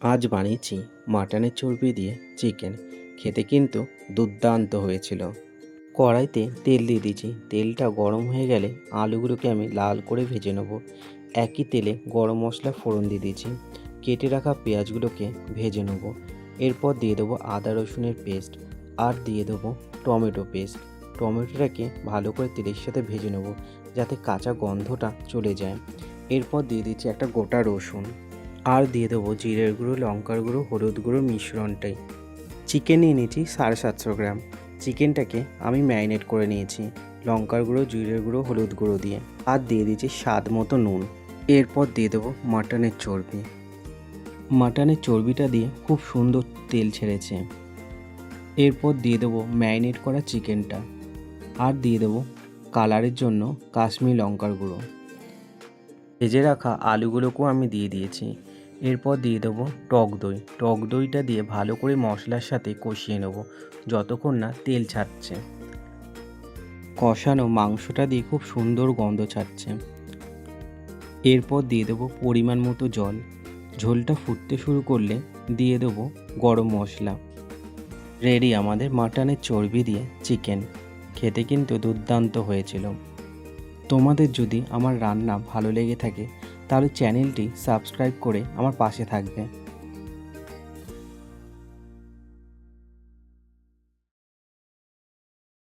আজ বানিয়েছি মাটনের চর্বি দিয়ে চিকেন। খেতে কিন্তু দুর্দান্ত হয়েছিল। কড়াইতে তেল দিয়ে দিয়েছি। তেলটা গরম হয়ে গেলে আলুগুলোকে আমি লাল করে ভেজে নেব। একই তেলে গরম মশলা ফোড়ন দিয়ে দিয়েছি। কেটে রাখা পেঁয়াজগুলোকে ভেজে নেব। এরপর দিয়ে দেবো আদা রসুনের পেস্ট আর দিয়ে দেবো টমেটো পেস্ট। টমেটোটাকে ভালো করে তেলের সাথে ভেজে নেব যাতে কাঁচা গন্ধটা চলে যায়। এরপর দিয়ে দিচ্ছি একটা গোটা রসুন আর দিয়ে দেবো জিরের গুঁড়ো, লঙ্কার গুঁড়ো, হলুদ গুঁড়ো মিশ্রণটাই। চিকেন নিয়ে নিয়েছি 750 গ্রাম। চিকেনটাকে আমি ম্যারিনেট করে নিয়েছি লঙ্কার গুঁড়ো, জিরের গুঁড়ো, হলুদ গুঁড়ো দিয়ে। আর দিয়ে দিয়েছি স্বাদ মতো নুন। এরপর দিয়ে দেবো মাটনের চর্বি। মাটনের চর্বিটা দিয়ে খুব সুন্দর তেল ছেড়েছে। এরপর দিয়ে দেবো ম্যারিনেট করা চিকেনটা আর দিয়ে দেবো কালারের জন্য কাশ্মীরি লঙ্কার গুঁড়ো। ভেজে রাখা আলুগুলোকেও আমি দিয়ে দিয়েছি। এরপর দিয়ে দেবো টক দই। টক দইটা দিয়ে ভালো করে মশলার সাথে কষিয়ে নেব যতক্ষণ না তেল ছাড়ছে। কষানো মাংসটা দিয়ে খুব সুন্দর গন্ধ ছাড়ছে। এরপর দিয়ে দেবো পরিমাণ মতো জল। ঝোলটা ফুটতে শুরু করলে দিয়ে দেবো গরম মশলা। রেডি আমাদের মাটনের চর্বি দিয়ে চিকেন। খেতে কিন্তু দুর্দান্ত হয়েছিল। তোমাদের যদি আমার রান্না ভালো লেগে থাকে তাহলে চ্যানেলটি সাবস্ক্রাইব করে আমার পাশে থাকবে।